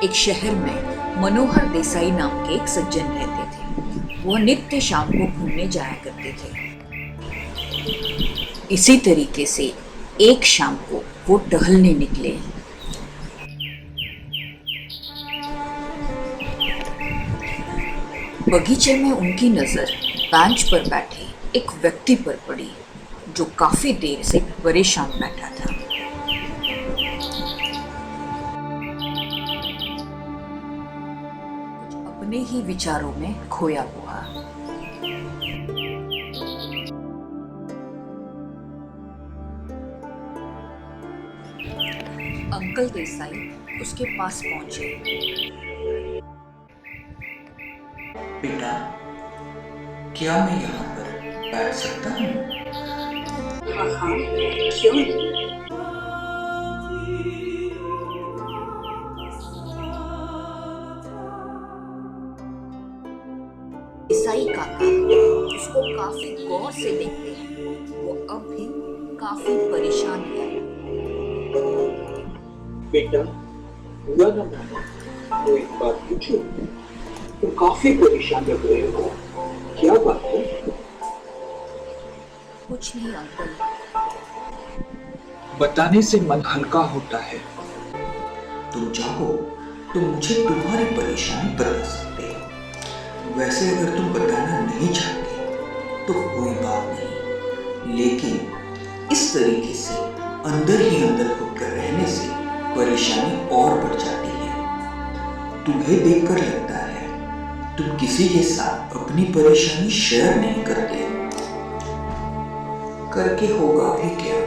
एक शहर में मनोहर देसाई नाम के एक सज्जन रहते थे। वह नित्य शाम को घूमने जाया करते थे। इसी तरीके से एक शाम को वो टहलने निकले। बगीचे में उनकी नजर बेंच पर बैठे एक व्यक्ति पर पड़ी जो काफी देर से परेशान बैठा था। अपने ही विचारों में खोया हुआ। अंकल देसाई उसके पास पहुंचे। बेटा, क्या मैं यहाँ पर बैठ सकता हूँ? हाँ, क्यों नहीं? देसाई काका उसको काफी गौर से देखते हैं। वो अब भी काफी परेशान है। बेटा, हुआ ना मानो तो एक बात पूछो। तुम काफी परेशान लग रहे हो, क्या बात है? कुछ नहीं अंकल। बताने से मन हल्का होता है। तुम चाहो तो मुझे तुम्हारी परेशानी बता सकते हो। वैसे अगर तुम बताना नहीं चाहते तो कोई बात नहीं, लेकिन इस तरीके से अंदर ही अंदर खुद कर रहने से परेशानी और बढ़ जाती है। तुम्हें देखकर लगता है तुम किसी के साथ अपनी परेशानी शेयर नहीं करते। करके होगा भी क्या?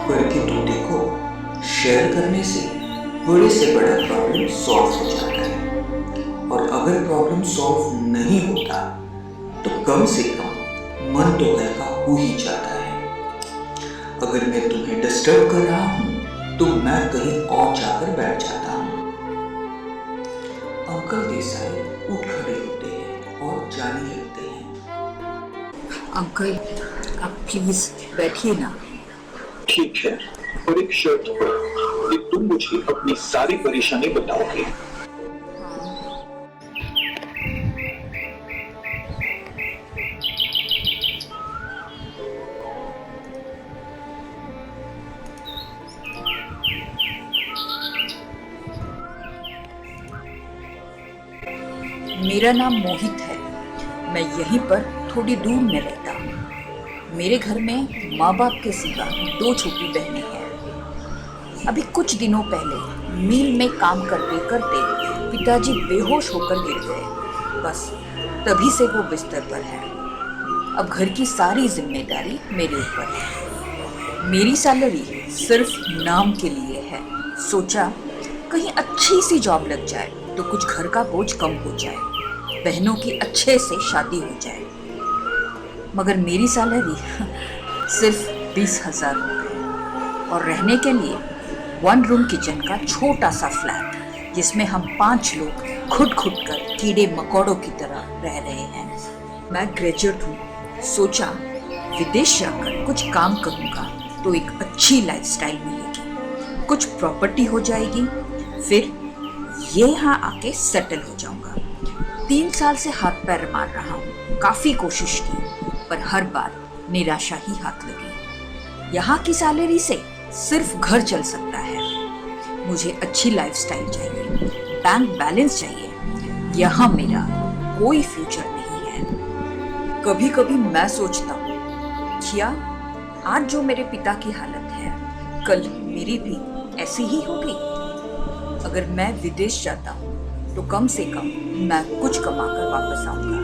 करके तो देखो, शेयर करने से बड़े से बड़ा प्रॉब्लम सॉल्व हो जाता है। और अगर प्रॉब्लम सॉल्व नहीं होता तो कम से कम मन तो हल्का हो ही जाता है। अगर मैं तुम्हें डिस्टर्ब कर रहा हूं तो मैं कहीं और जाकर बैठ जाता हूं। अंकल देसाई उठ खड़े होते हैं और जाने लगते हैं। अंकल आप प्लीज बैठिए ना। ठीक है, और एक शर्त पर कि तुम मुझे अपनी सारी परेशानी बताओगे। मेरा नाम मोहित है। मैं यहीं पर थोड़ी दूर में रहता हूँ। मेरे घर में माँ बाप के सिवा 2 छोटी बहनें हैं। अभी कुछ दिनों पहले मिल में काम करते करते पिताजी बेहोश होकर गिर गए। बस तभी से वो बिस्तर पर है। अब घर की सारी जिम्मेदारी मेरे ऊपर है। मेरी सैलरी सिर्फ नाम के लिए है। सोचा कहीं अच्छी सी जॉब लग जाए तो कुछ घर का बोझ कम हो जाए, बहनों की अच्छे से शादी हो जाए। मगर मेरी सैलरी सिर्फ 20,000 रुपये और रहने के लिए 1 रूम किचन का छोटा सा फ्लैट, जिसमें हम 5 लोग खुद कर कीड़े मकोड़ों की तरह रह रहे हैं। मैं ग्रेजुएट हूँ। सोचा विदेश जाकर कुछ काम करूँगा तो एक अच्छी लाइफस्टाइल मिलेगी, कुछ प्रॉपर्टी हो जाएगी, फिर ये यहाँ आके सेटल हो जाऊंगा। 3 साल से हाथ पैर मार रहा हूँ। काफी कोशिश की पर हर बार निराशा ही हाथ लगी। यहाँ की सैलरी से सिर्फ घर चल सकता है। मुझे अच्छी लाइफस्टाइल चाहिए, बैंक बैलेंस चाहिए। यहाँ मेरा कोई फ्यूचर नहीं है। कभी कभी मैं सोचता हूँ क्या आज जो मेरे पिता की हालत है कल मेरी भी ऐसी ही होगी। अगर मैं विदेश जाता हूँ तो कम से कम मैं कुछ कमाकर वापस आऊंगा,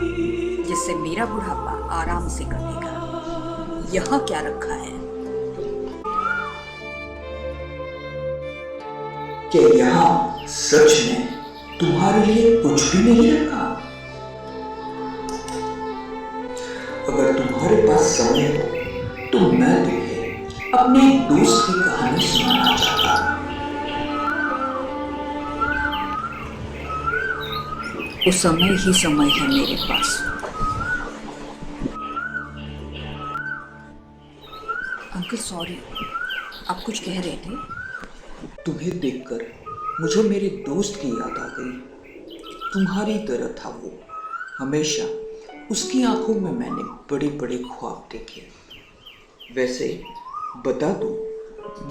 जिससे मेरा बुढ़ापा आराम से कटेगा। यहाँ क्या रखा है? क्या यहाँ सच में तुम्हारे लिए कुछ भी नहीं रखा? अगर तुम्हारे पास समय हो तो मैं तुम्हें अपने एक दोस्त की कहानी सुनाना चाहता हूँ। वो समय ही समय है मेरे पास। अंकल सॉरी, आप कुछ कह रहे थे? तुम्हें देखकर मुझे मेरे दोस्त की याद आ गई। तुम्हारी तरह था वो। हमेशा उसकी आंखों में मैंने बड़े बड़े ख्वाब देखे। वैसे बता दूं,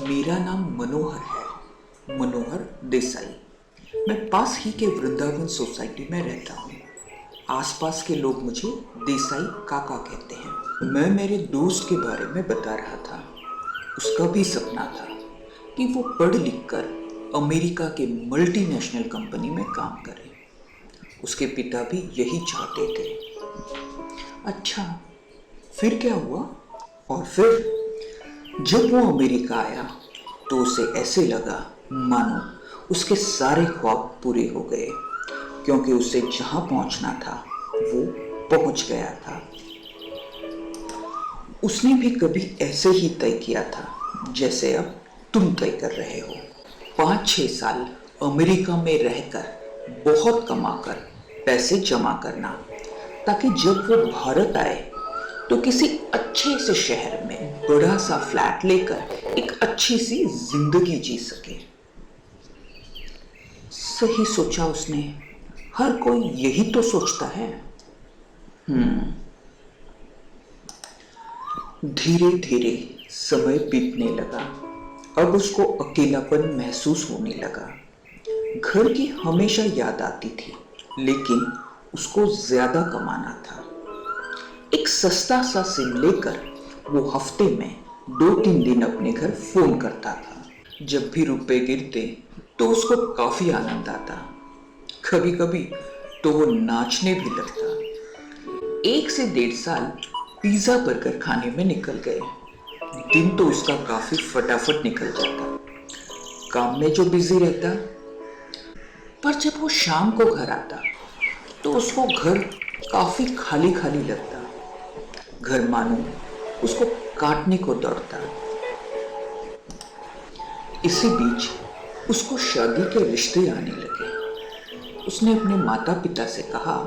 मेरा नाम मनोहर है, मनोहर देसाई। मैं पास ही के वृंदावन सोसाइटी में रहता हूँ। आसपास के लोग मुझे देसाई काका कहते हैं। मैं मेरे दोस्त के बारे में बता रहा था। उसका भी सपना था कि वो पढ़ लिख कर अमेरिका के मल्टीनेशनल कंपनी में काम करे। उसके पिता भी यही चाहते थे। अच्छा, फिर क्या हुआ? और फिर जब वो अमेरिका आया तो उसे ऐसे लगा मानो उसके सारे ख्वाब पूरे हो गए, क्योंकि उसे जहां पहुंचना था वो पहुंच गया था। उसने भी कभी ऐसे ही तय किया था जैसे अब तुम तय कर रहे हो। 5-6 साल अमेरिका में रहकर बहुत कमाकर पैसे जमा करना, ताकि जब वो भारत आए तो किसी अच्छे से शहर में बड़ा सा फ्लैट लेकर एक अच्छी सी जिंदगी जी सके। सही सोचा उसने। हर कोई यही तो सोचता है। धीरे धीरे समय बीतने लगा। अब उसको अकेलापन महसूस होने लगा। घर की हमेशा याद आती थी, लेकिन उसको ज्यादा कमाना था। एक सस्ता सा सिम लेकर वो हफ्ते में 2-3 दिन अपने घर फोन करता था। जब भी रुपए गिरते तो उसको काफी आनंद आता। कभी कभी तो वो नाचने भी लगता। 1 से 1.5 साल पिज्जा बर्गर खाने में निकल गए। दिन तो उसका काफी फटाफट निकल जाता, काम में जो बिजी रहता। पर जब वो शाम को घर आता तो उसको घर काफी खाली खाली लगता। घर मानो उसको काटने को दौड़ता। इसी बीच उसको शादी के रिश्ते आने लगे। उसने अपने माता पिता से कहा,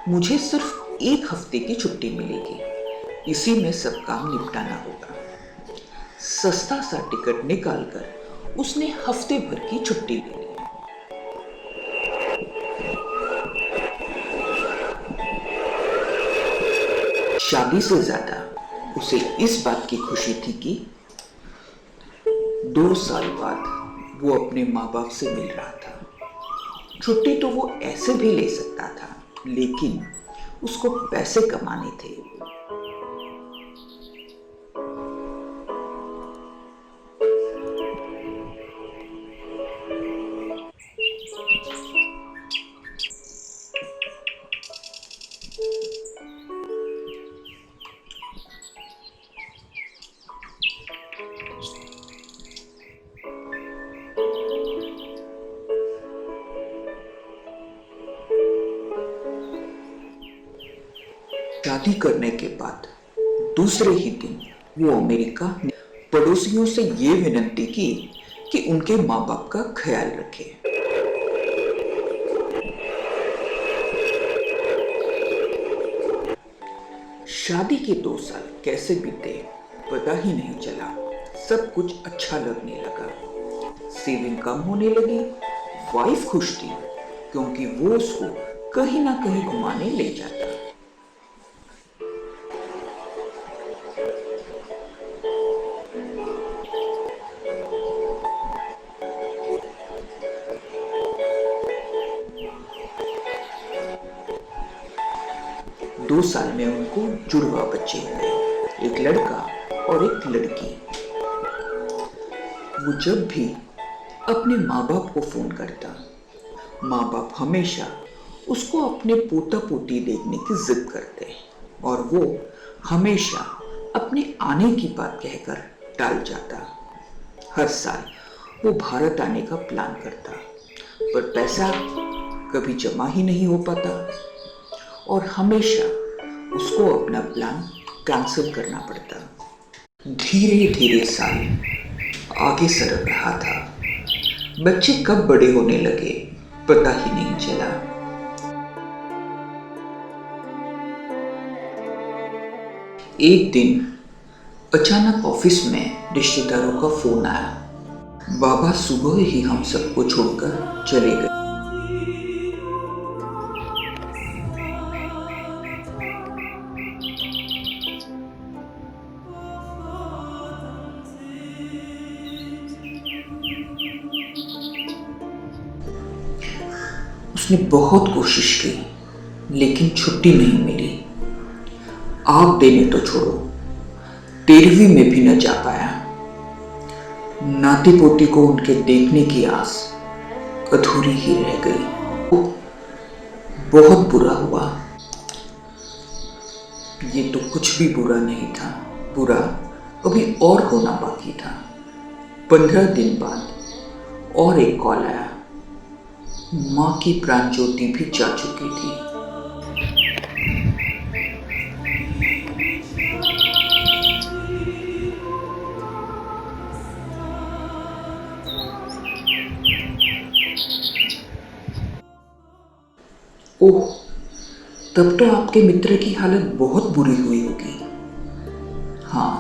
मुझे सिर्फ 1 हफ्ते की छुट्टी मिलेगी, इसी में सब काम निपटाना होगा। सस्ता सा टिकट निकालकर उसने हफ्ते भर की छुट्टी ले ली। शादी से ज्यादा उसे इस बात की खुशी थी कि 2 साल बाद वो अपने माँ बाप से मिल रहा था। छुट्टी तो वो ऐसे भी ले सकता था, लेकिन उसको पैसे कमाने थे। शादी करने के बाद दूसरे ही दिन वो अमेरिका ने पड़ोसियों से ये विनती की कि उनके माँ बाप का ख्याल रखे। शादी के 2 साल कैसे बीते पता ही नहीं चला। सब कुछ अच्छा लगने लगा। सेविंग कम होने लगी। वाइफ खुश थी, क्योंकि वो उसको कहीं ना कहीं घुमाने ले जाता। दो साल में उनको जुड़वा बच्चे हुए, एक लड़का और एक लड़की। वो जब भी अपने माँ बाप को फोन करता, माँ बाप हमेशा उसको अपने पोता पोती देखने की जिद करते और वो हमेशा अपने आने की बात कहकर टाल जाता। हर साल वो भारत आने का प्लान करता, पर पैसा कभी जमा ही नहीं हो पाता और हमेशा उसको अपना प्लान कैंसिल करना पड़ता। धीरे धीरे साल आगे सरक रहा था। बच्चे कब बड़े होने लगे पता ही नहीं चला। एक दिन अचानक ऑफिस में रिश्तेदारों का फोन आया। बाबा सुबह ही हम सबको छोड़कर चले गए। उसने बहुत कोशिश की लेकिन छुट्टी नहीं मिली। आग देने तो छोड़ो, 13वीं में भी न जा पाया। नाती पोती को उनके देखने की आस अधूरी ही रह गई। बहुत बुरा हुआ। ये तो कुछ भी बुरा नहीं था, बुरा अभी और होना बाकी था। 15 दिन बाद और एक कॉल आया। मां की प्राण ज्योति भी जा चुकी थी। ओह, तब तो आपके मित्र की हालत बहुत बुरी हुई होगी। हाँ,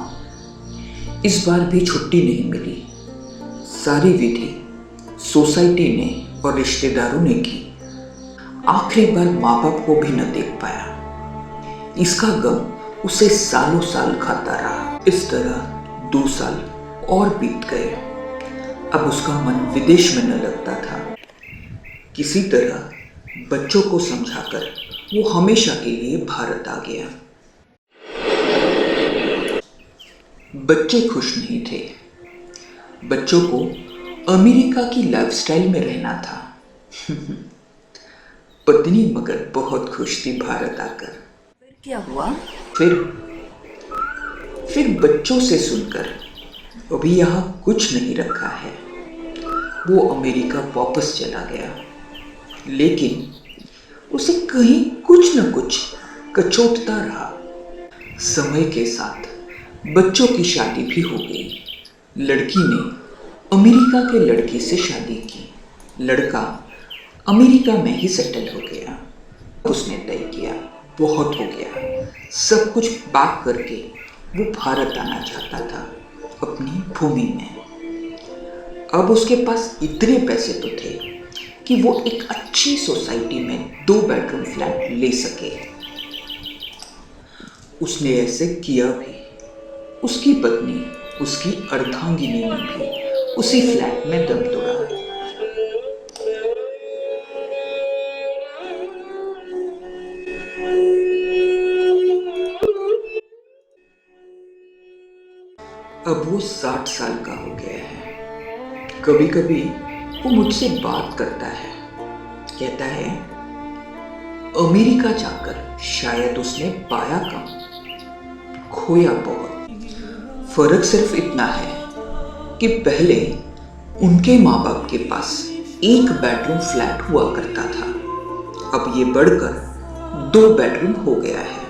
इस बार भी छुट्टी नहीं मिली। सारी विधि सोसाइटी ने और रिश्तेदारों ने की। आखिरी बार माँ बाप को भी न देख पाया। इसका गम उसे सालों साल खाता रहा। इस तरह 2 साल और बीत गए। अब उसका मन विदेश में न लगता था। किसी तरह बच्चों को समझाकर वो हमेशा के लिए भारत आ गया। बच्चे खुश नहीं थे। बच्चों को अमेरिका की लाइफस्टाइल में रहना था। पत्नी मगर बहुत खुश थी भारत आकर। फिर क्या हुआ? फिर बच्चों से सुनकर अभी यहाँ कुछ नहीं रखा है। वो अमेरिका वापस चला गया, लेकिन उसे कहीं कुछ न कुछ कचोटता रहा। समय के साथ बच्चों की शादी भी हो गई। लड़की ने अमेरिका के लड़के से शादी की। लड़का अमेरिका में ही सेटल हो गया। उसने तय किया बहुत हो गया, सब कुछ पैक करके वो भारत आना चाहता था, अपनी भूमि में। अब उसके पास इतने पैसे तो थे कि वो एक अच्छी सोसाइटी में 2 बेडरूम फ्लैट ले सके। उसने ऐसे किया भी। उसकी पत्नी, उसकी अर्धांगिनी ने भी उसी फ्लैट में दम तोड़ा। अब वो 60 साल का हो गया है। कभी कभी वो मुझसे बात करता है। कहता है अमेरिका जाकर शायद उसने पाया कम, खोया बहुत। फर्क सिर्फ इतना है कि पहले उनके माँ बाप के पास 1 बेडरूम फ्लैट हुआ करता था। अब ये बढ़कर 2 बेडरूम हो गया है।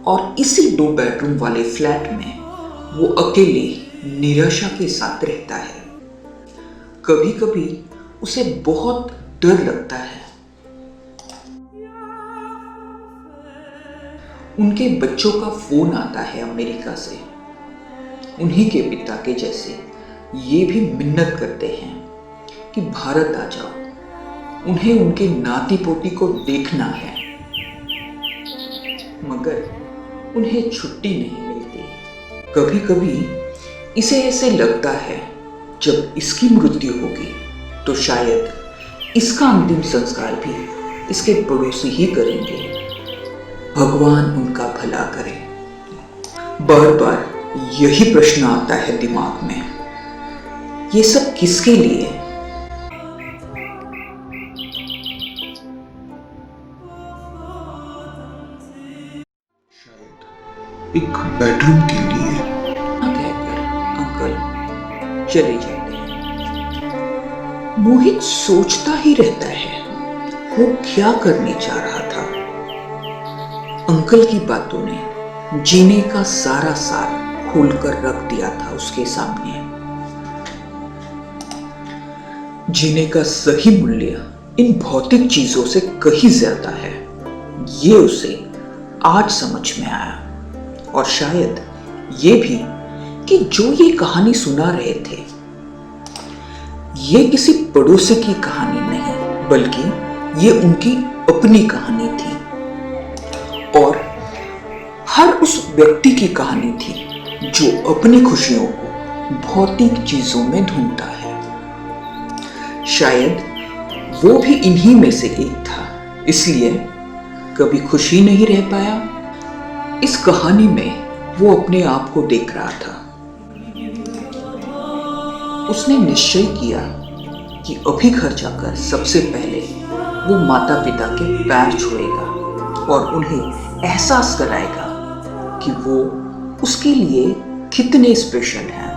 और इसी 2 बेडरूम वाले फ्लैट में वो अकेले निराशा के साथ रहता है। कभी कभी उसे बहुत डर लगता है। उनके बच्चों का फोन आता है अमेरिका से। उन्हीं के पिता के जैसे ये भी मिन्नत करते हैं कि भारत आ जाओ, उन्हें उनके नाती पोती को देखना है। मगर उन्हें छुट्टी नहीं मिलती। कभी कभी इसे ऐसे लगता है जब इसकी मृत्यु होगी तो शायद इसका अंतिम संस्कार भी इसके पड़ोसी ही करेंगे। भगवान उनका भला करे। बार बार यही प्रश्न आता है दिमाग में, ये सब किसके लिए? शायद एक बेडरूम के लिए। कहकर अंकल चले जाते हैं। मोहित सोचता ही रहता है वो क्या करने जा रहा था। अंकल की बातों ने जीने का सारा सार खोलकर रख दिया था उसके सामने। जीने का सही मूल्य इन भौतिक चीजों से कहीं ज्यादा है, ये उसे आज समझ में आया। और शायद ये भी कि जो ये कहानी सुना रहे थे ये किसी पड़ोसी की कहानी नहीं, बल्कि ये उनकी अपनी कहानी थी और हर उस व्यक्ति की कहानी थी जो अपनी खुशियों को भौतिक चीजों में ढूंढता है। शायद वो भी इन्हीं में से एक था, इसलिए कभी खुशी नहीं रह पाया। इस कहानी में वो अपने आप को देख रहा था। उसने निश्चय किया कि अभी घर जाकर सबसे पहले वो माता पिता के पैर छुएगा और उन्हें एहसास कराएगा कि वो उसके लिए कितने स्पेशल हैं।